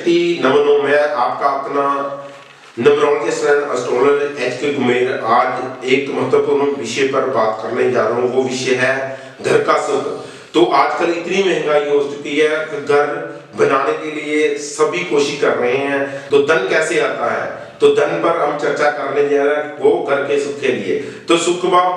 शक्ति नमो मैं आपका अपना numerologist and astrologer HK Kumer आज एक महत्वपूर्ण विषय पर बात करने जा रहा हूँ। वो विषय है घर का सुख। तो आजकल इतनी महंगाई हो चुकी है कि घर बनाने के लिए सभी कोशिश कर रहे हैं, तो धन कैसे आता है, तो धन पर हम चर्चा करने जा रहे हैं, वो घर के सुख के लिए। तो सुख भाव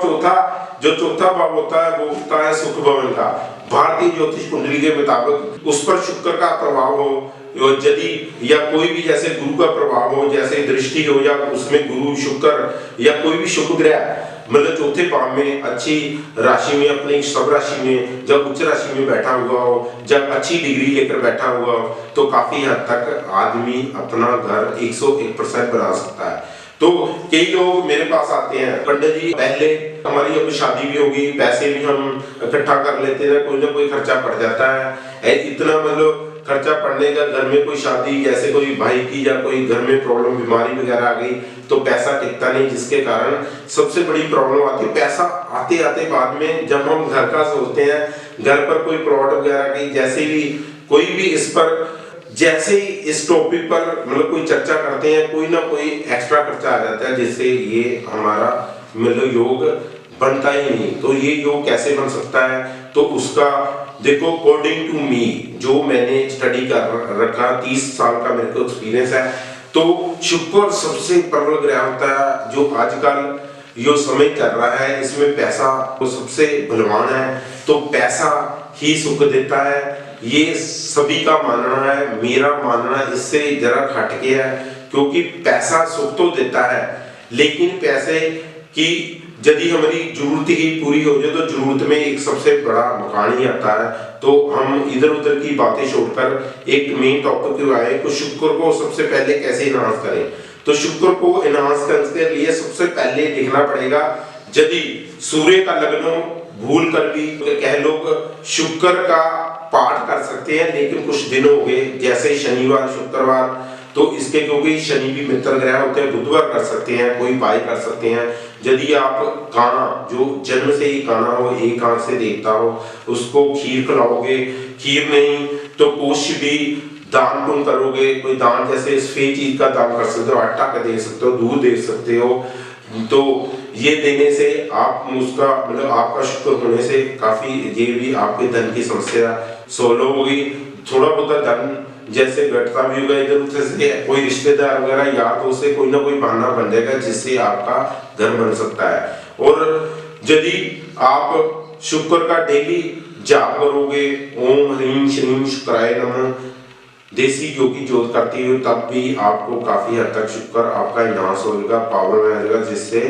चौथा भाव होता है, वो होता है सुख भवन का। भारतीय ज्योतिष कुंडली के मुताबिक उस पर शुक्र का प्रभाव हो यदि या कोई भी जैसे गुरु का प्रभाव हो, जैसे दृष्टि हो या उसमें गुरु शुक्र या कोई भी शुभ ग्रह मतलब चौथे भाव में अच्छी राशि में अपनी सब राशि में जब उच्च राशि में बैठा हुआ हो, जब अच्छी डिग्री लेकर बैठा हुआ हो, तो काफी हद तक आदमी अपना घर 101% बना सकता है। तो कई लोग मेरे पास आते हैं, पंडित जी पहले हमारी अब शादी भी होगी, पैसे भी हम इकट्ठा कर लेते हैं, कोई ना कोई खर्चा पड़ जाता है। इतना मतलब खर्चा पड़ने का, घर में कोई शादी जैसे कोई भाई की या कोई घर में प्रॉब्लम बीमारी वगैरह आ गई तो पैसा टिकता नहीं, जिसके कारण सबसे बड़ी प्रॉब्लम आती है। पैसा आते आते बाद में जब हम घर का सोचते हैं, घर पर कोई प्लॉट वगैरह की जैसे भी कोई भी इस पर जैसे ही इस टॉपिक पर मतलब कोई चर्चा करते हैं, कोई ना कोई एक्स्ट्रा खर्चा आ जाता है, जिससे ये हमारा मतलब योग बनता ही नहीं। तो ये योग कैसे बन सकता है, तो उसका देखो अकॉर्डिंग टू मी जो मैंने स्टडी कर रखा, 30 साल का मेरे को एक्सपीरियंस है, तो शुक्र सबसे प्रबल ग्रह होता है जो आजकल जो समय चल रहा है, इसमें पैसा वो सबसे बलवान है। तो पैसा ही सुख देता है, ये सभी का मानना है। मेरा मानना इससे जरा हटके है, क्योंकि पैसा सुख तो देता है, लेकिन पैसे की यदि हमारी जरूरत ही पूरी हो जाए तो जरूरत में एक सबसे बड़ा मकान ही आता है। तो हम इधर उधर की बातें छोड़कर एक मेन टॉपिक पे आए कि शुक्र को सबसे पहले कैसे इनहांस करें। तो शुक्र को इनहांस करने के लिए सबसे पहले देखना पड़ेगा, यदि सूर्य का लग्न भूल कर भी कह लोग शुक्र का पाठ कर सकते हैं, लेकिन कुछ दिन हो गए जैसे शनिवार शुक्रवार, तो इसके क्योंकि शनि भी मित्र ग्रह होते हैं, बुधवार कर सकते हैं, कोई बाई कर सकते हैं। यदि आप काना जो जन्म से ही काना हो, एक आंख से देखता हो, उसको खीर खिलाओगे, खीर नहीं तो कुछ भी दान तुम करोगे, कोई दान जैसे सफेद चीज का दान कर सकते हो, आटा का दे सकते हो, दूध दे सकते हो, तो ये देने से आप उसका मतलब आपका शुक्र होने से काफी ये भी आपके धन की समस्या सोल्व होगी। थोड़ा बहुत धन जैसे घटता भी होगा, इधर उधर से कोई रिश्तेदार वगैरह यार दोस्त से कोई ना कोई बहाना बन जाएगा जिससे आपका घर बन सकता है। और यदि आप शुक्र का डेली जाप करोगे, ओम ह्रीं श्रीं शुक्राय नमः देसी योगी जोत करती हो, तब भी आपको काफी हद तक शुक्र आपका इनहांस होगा, पावर में आ जाएगा, जिससे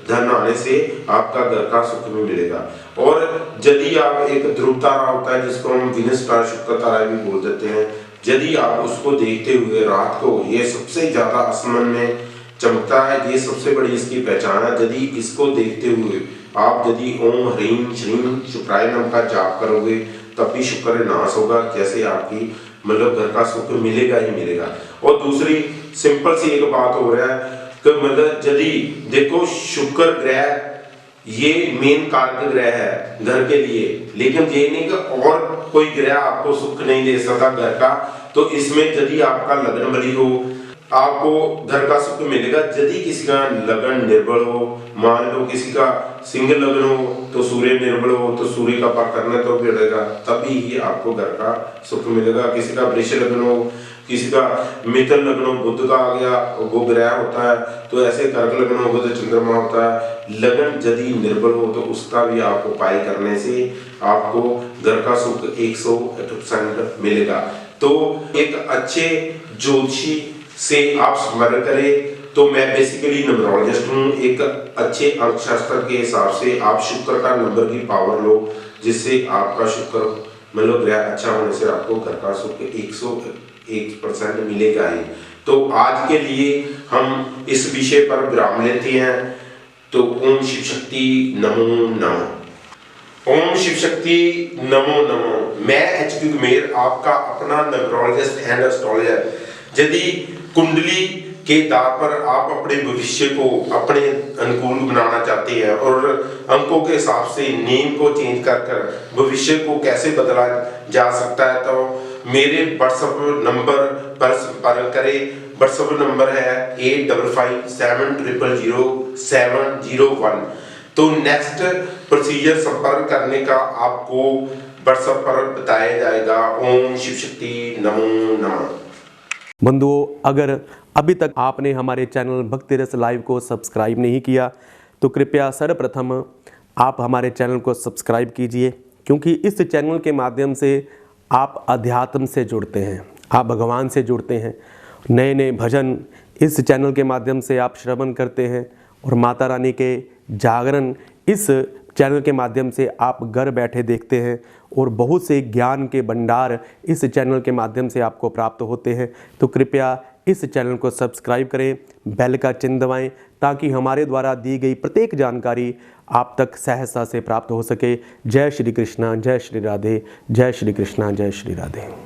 धन आने से आपका घर का सुख भी मिलेगा। और यदि आप एक ध्रुव तारा होता है जिसको हम विनस तारा शुक्र तारा भी बोल देते हैं, यदि आप उसको देखते हुए रात को, ये सबसे ज्यादा आसमान में चमकता है, ये सबसे बड़ी इसकी पहचान है। यदि इसको देखते हुए आप यदि ओम ह्रीं श्रीं शुक्राय नमः का जाप करोगे, तब भी शुक्र नाश होगा, जैसे आपकी मतलब घर का सुख मिलेगा ही मिलेगा। और दूसरी सिंपल सी एक बात हो रहा है कि मतलब यदि देखो शुक्र ग्रह ये मेन कारक ग्रह है घर के लिए, लेकिन ये नहीं कि और कोई ग्रह आपको सुख नहीं दे सकता घर का। तो इसमें यदि आपका लग्न बली हो, आपको घर का सुख मिलेगा। यदि किसी का लगन निर्बल हो, मान लो किसी का सिंह लगन हो तो सूर्य निर्बल हो, तो सूर्य का पाठ करना तो पड़ेगा, तभी ही आपको घर का सुख मिलेगा। किसी का वृष लगन हो, किसी का मिथुन लगन हो, बुध का आ गया वो ग्रह होता है, तो ऐसे कर्क लगन हो तो चंद्रमा होता है। लगन यदि निर्बल हो तो उसका भी आप उपाय करने से आपको घर का सुख 101% मिलेगा। तो एक अच्छे ज्योतिषी से आप स्मरण करें। तो मैं बेसिकली न्यूमरोलॉजिस्ट हूँ, एक अच्छे अंक शास्त्र के हिसाब से आप शुक्र का नंबर की पावर लो, जिससे आपका शुक्र मतलब ग्रह अच्छा होने से आपको घर का सुख 101% मिलेगा ही। तो आज के लिए हम इस विषय पर विराम लेते हैं। तो ओम शिव शक्ति नमो नमः। ओम शिव शक्ति नमो नमः। मैं एचपी कुमेर आपका अपना न्यूमरोलॉजिस्ट एंड एस्ट्रोलॉजर। यदि कुंडली के आधार पर आप अपने भविष्य को अपने अनुकूल बनाना चाहते हैं और अंकों के हिसाब से नेम को चेंज कर भविष्य को कैसे बदला जा सकता है, तो मेरे व्हाट्सएप नंबर पर संपर्क करें। व्हाट्सएप नंबर है 8557000701। तो नेक्स्ट प्रोसीजर संपर्क करने का आपको व्हाट्सएप पर बताया जाएगा। ओम शिव शक्ति, नमो नमः। बंधुओं, अगर अभी तक आपने हमारे चैनल भक्ति रस लाइव को सब्सक्राइब नहीं किया तो कृपया सर्वप्रथम आप हमारे चैनल को सब्सक्राइब कीजिए, क्योंकि इस चैनल के माध्यम से आप अध्यात्म से जुड़ते हैं, आप भगवान से जुड़ते हैं। नए नए भजन इस चैनल के माध्यम से आप श्रवण करते हैं और माता रानी के जागरण इस चैनल के माध्यम से आप घर बैठे देखते हैं और बहुत से ज्ञान के भंडार इस चैनल के माध्यम से आपको प्राप्त होते हैं। तो कृपया इस चैनल को सब्सक्राइब करें, बेल का चिन्ह दबाएं, ताकि हमारे द्वारा दी गई प्रत्येक जानकारी आप तक सहजता से प्राप्त हो सके। जय श्री कृष्णा, जय श्री राधे, जय श्री कृष्णा, जय श्री राधे।